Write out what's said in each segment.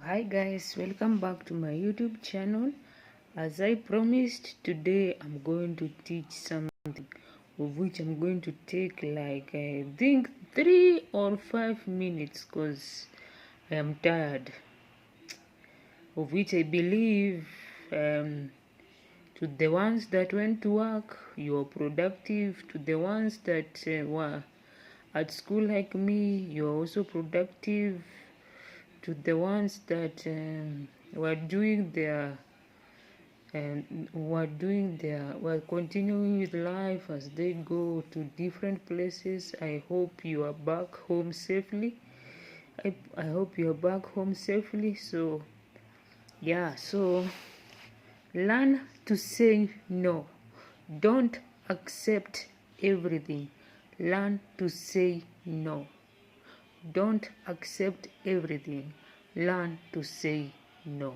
Hi guys, welcome back to my YouTube channel. As I promised, today I'm going to teach something of which I'm going to take like I think 3 or 5 minutes because I am tired, of which I believe to the ones that went to work, you're productive. To the ones that were at school like me, you're also productive. To the ones that were doing their were continuing with life as they go to different places. I hope you are back home safely. I hope you are back home safely. So yeah, so learn to say no. Don't accept everything. Learn to say no. Don't accept everything. Learn to say no.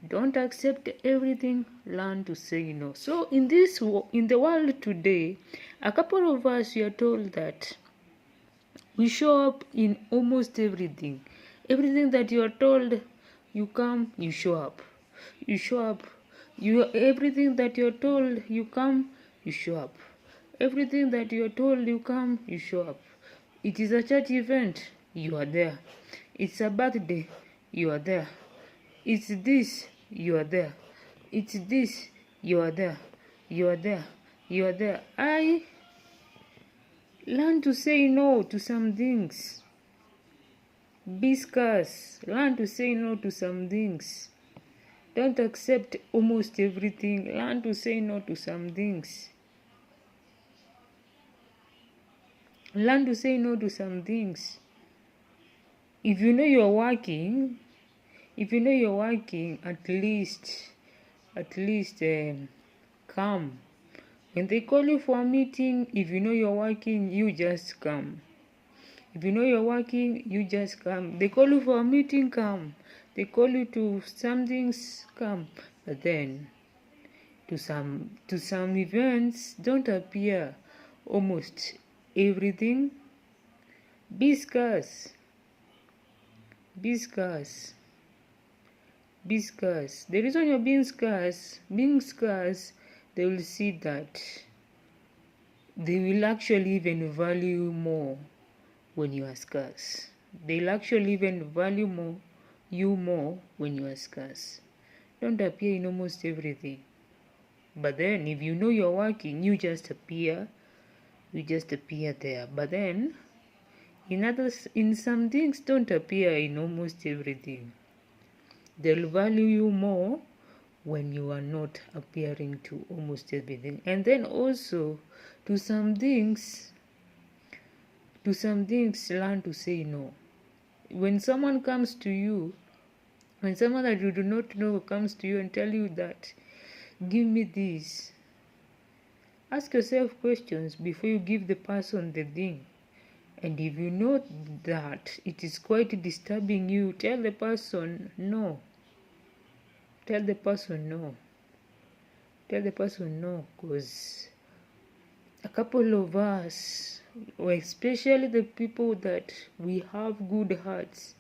Don't accept everything. Learn to say no. So in the world today, a couple of us, we are told that we show up in almost everything. Everything that you are told, you come, you show up. You show up. Everything that you are told, you come, you show up. Everything that you are told, you come, you show up. It is a church event, you are there. It's a birthday, you are there. It's this, you are there. It's this, you are there. You are there. You are there. I learn to say no to some things. Be scarce. Learn to say no to some things. Don't accept almost everything. Learn to say no to some things. Learn to say no to some things. If you know you're working, at least come. When they call you for a meeting, if you know you're working, you just come. If you know you're working, you just come. They call you for a meeting, come. They call you to some things, come. But then to some events, don't appear almost everything. Be scarce. Be scarce. Be scarce. The reason you're being scarce, they will see that they will actually even value you more when you are scarce. They'll actually even value you more when you are scarce. Don't appear in almost everything. But then if you know you're working, you just appear there. But then in some things, don't appear in almost everything. They'll value you more when you are not appearing to almost everything. And then also to some things, learn to say no. When someone comes to you, when someone that you do not know comes to you and tell you that, give me this, ask yourself questions before you give the person the thing. And if you know that it is quite disturbing you, tell the person no. Tell the person no. Tell the person no, because a couple of us, especially the people that we have good hearts,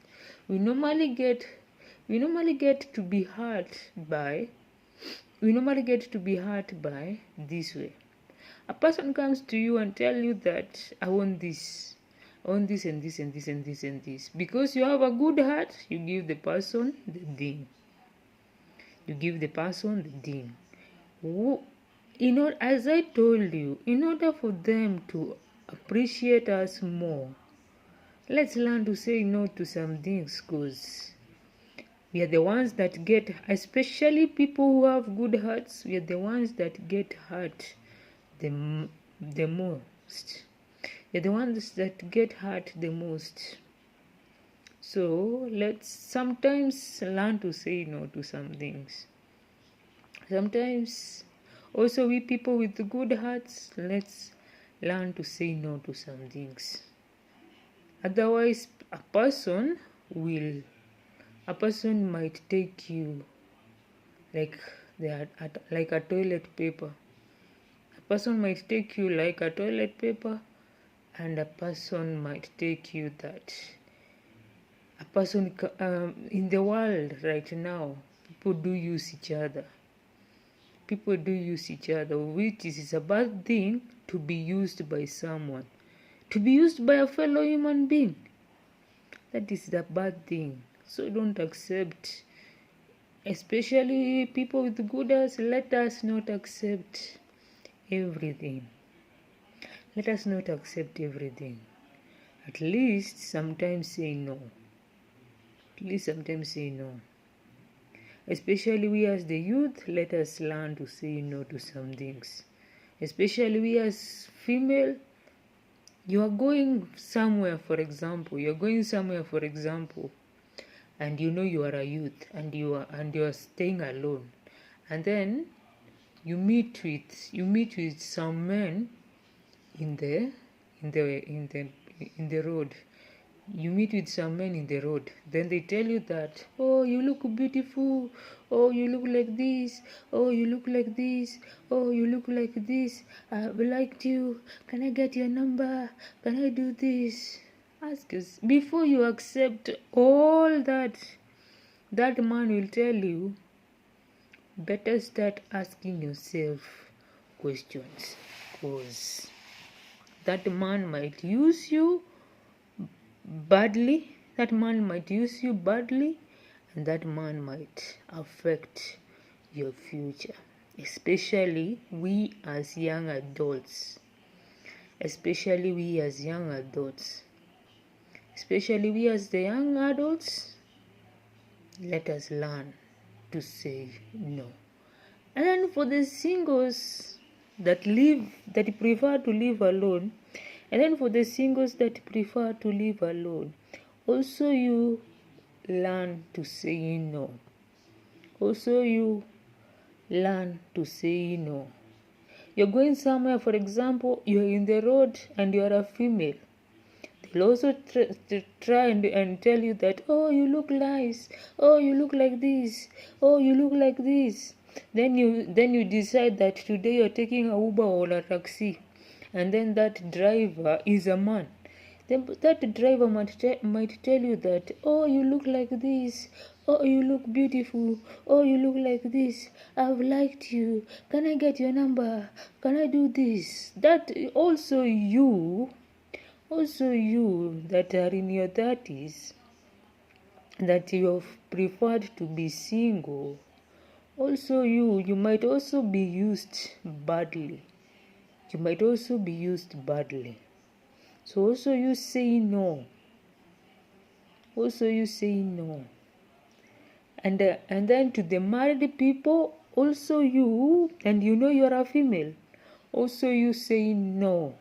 we normally get to be hurt by this way. A person comes to you and tell you that I want this and this and this and this and this. Because you have a good heart, you give the person the thing. As I told you, in order for them to appreciate us more, let's learn to say no to some things, because we are the ones that get, especially people who have good hearts, we are the ones that get hurt the most. We are the ones that get hurt the most. So let's sometimes learn to say no to some things. Sometimes also we people with good hearts, let's learn to say no to some things. Otherwise a person might take you like a toilet paper. A person might take you like a toilet paper, and a person might take you that A person in the world right now, people do use each other. People do use each other, which is a bad thing to be used by someone. To be used by a fellow human being, that is the bad thing. So don't accept, especially people with good hearts. Let us not accept everything. Let us not accept everything. At least sometimes say no. At least sometimes say no. Especially we as the youth, let us learn to say no to some things. Especially we as female, you are going somewhere, for example, and you know you are a youth and you are staying alone, and then you meet with some men in the road. You meet with some men in the road, then they tell you that, oh, you look beautiful, oh, you look like this, oh, you look like this, oh, you look like this, I've liked you, can I get your number, can I do this? Ask us before you accept all that. That man will tell you, better start asking yourself questions, because that man might use you badly. That man might use you badly, and that man might affect your future. Especially we as young adults. Especially we as young adults. Especially we as the young adults. Let us learn to say no. And then for the singles that prefer to live alone, and then for the singles that prefer to live alone, also you learn to say no. Also you learn to say no. You're going somewhere, for example, you're in the road and you're a female. They'll also try and tell you that, oh, you look nice, oh, you look like this, oh, you look like this. Then you decide that today you're taking a Uber or a taxi, and then that driver is a man. Then that driver might tell you that, oh, you look like this, oh, you look beautiful, oh, you look like this, I've liked you, can I get your number, can I do this? That also you that are in your 30s, that you have preferred to be single, also you might also be used badly. You might also be used badly. So also you say no. Also you say no. And then to the married people, also you, and you know you're a female, also you say no.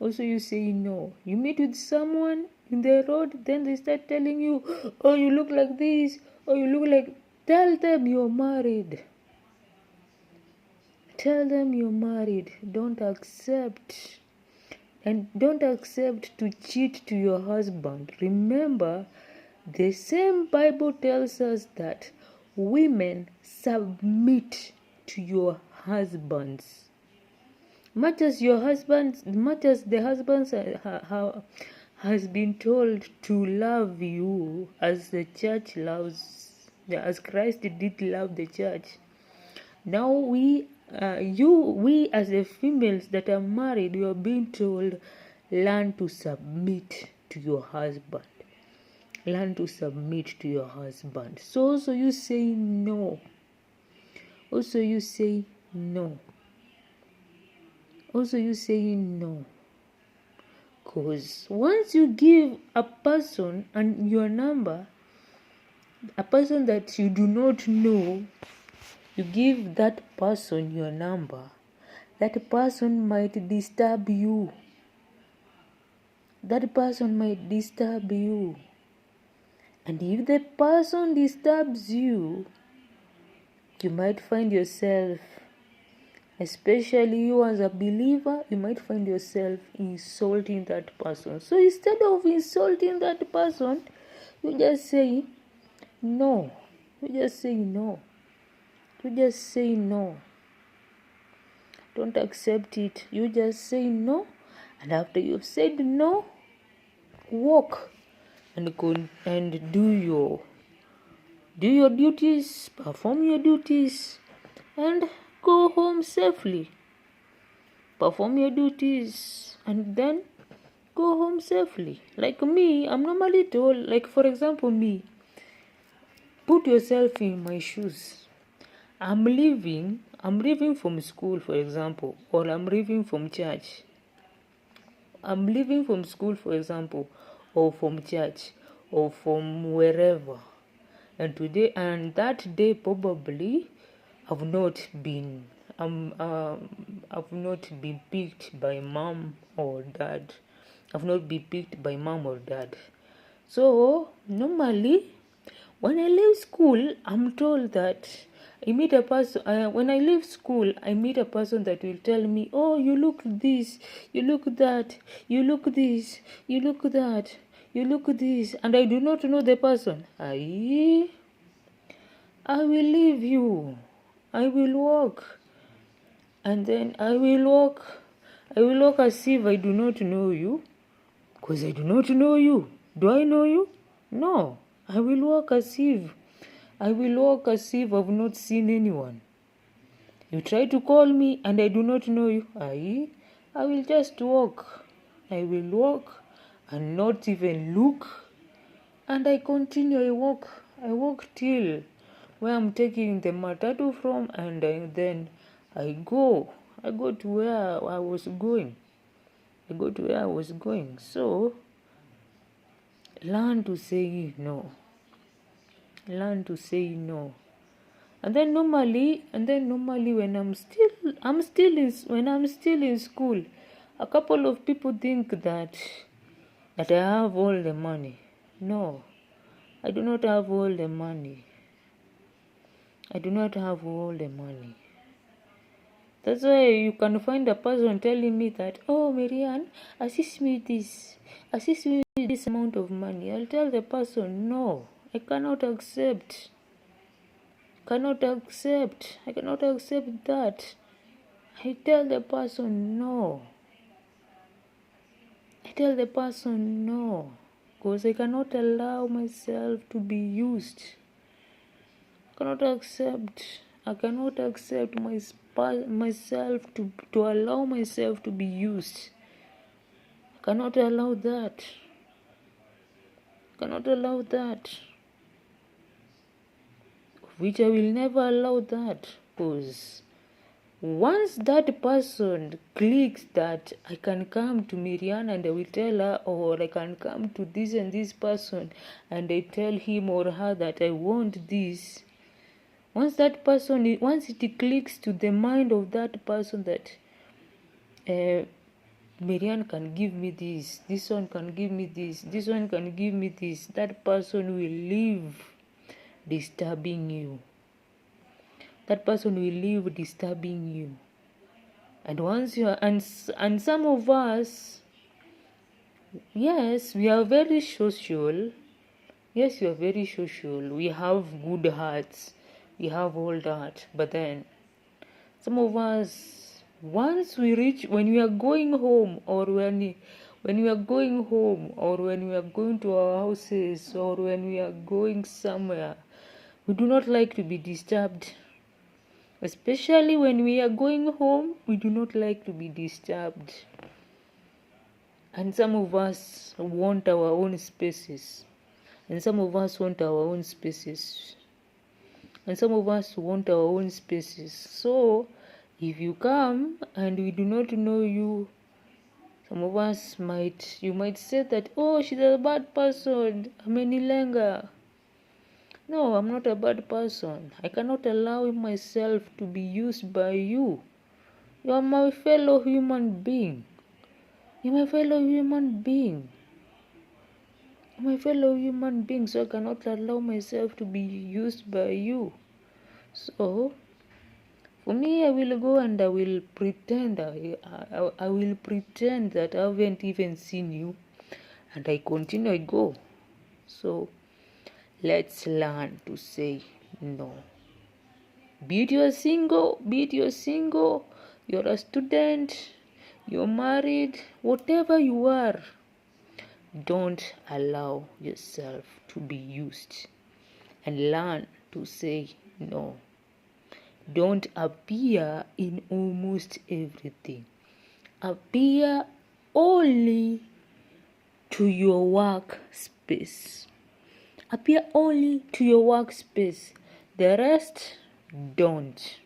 Also you say no. You meet with someone in the road, then they start telling you, oh, you look like this, oh, you look like... Tell them you're married. Tell them you're married. Don't accept. And don't accept to cheat to your husband. Remember, the same Bible tells us that women submit to your husbands. Much as the husband has been told to love you as the church loves, as Christ did love the church. Now we as the females that are married, you are being told, learn to submit to your husband. Learn to submit to your husband. So also you say no. Also you say no. Also you say no. Because once you give a person and your number, a person that you do not know, you give that person your number, that person might disturb you. That person might disturb you. And if the person disturbs you, you might find yourself, especially you as a believer, you might find yourself insulting that person. So instead of insulting that person, you just say no. You just say no. You just say no. Don't accept it. You just say no. And after you've said no, walk and do your duties, perform your duties, and go home safely. Perform your duties and then go home safely. Like me, I'm normally told, like for example, me, put yourself in my shoes. I'm leaving from school, for example, or I'm leaving from church. I'm leaving from school, for example, or from church, or from wherever. And that day probably I've not been I've not been picked by mom or dad. I've not been picked by mom or dad. So normally when I leave school, I'm told that I meet a person. When I leave school, I meet a person that will tell me, "Oh, you look this, you look that, you look this, you look that, you look this," and I do not know the person. I will leave you. I will walk, and then I will walk. I will walk as if I do not know you, because I do not know you. Do I know you? No. I will walk as if I've not seen anyone. You try to call me and I do not know you. I will just walk. I will walk and not even look. And I continue. I walk till where I'm taking the matatu from, and then I go. I go to where I was going. So learn to say no. And then normally when I'm still in school, a couple of people think that I have all the money. No, I do not have all the money. That's why you can find a person telling me that, "Oh, Marianne, assist me with this amount of money." I'll tell the person, "No, I cannot accept. I cannot accept that." I tell the person no. Because I cannot allow myself to be used. I cannot accept myself to allow myself to be used. I cannot allow that. Which I will never allow that, because once that person clicks that I can come to Miriam and I will tell her, or I can come to this and this person and I tell him or her that I want this. Once it clicks to the mind of that person that Miriam can give me this one can give me this one can give me this, that person will leave disturbing you. And once you are, and some of us, yes, we are very social. Yes, we are very social. We have good hearts. We have all that. But then, some of us, once we reach, when we are going home, or when we are going home, or when we are going to our houses, or when we are going somewhere, we do not like to be disturbed. Especially when we are going home, we do not like to be disturbed. And some of us want our own spaces. So, if you come and we do not know you, some of us you might say that, "Oh, she's a bad person, amenilenga." No, I'm not a bad person. I cannot allow myself to be used by you. You are my fellow human being. So I cannot allow myself to be used by you. So, for me, I will go and I will pretend. I will pretend that I haven't even seen you, and I continue. I go. So, let's learn to say no. Be it you're single, you're a student, you're married, whatever you are, Don't allow yourself to be used, and learn to say no. Don't appear in almost everything. Appear only to your workspace. Appear only to your workspace. The rest, don't.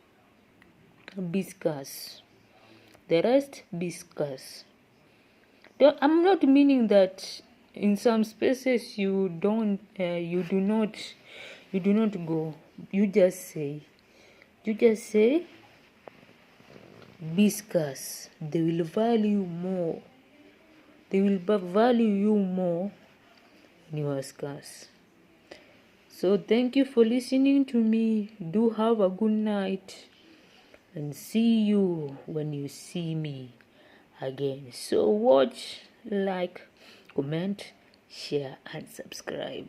Be scarce. The rest, be scarce. I'm not meaning that in some spaces you do not go. You just say, be scarce. They will value more. They will value you more when you are scarce. So thank you for listening to me. Do have a good night, and see you when you see me again. So watch, like, comment, share, and subscribe.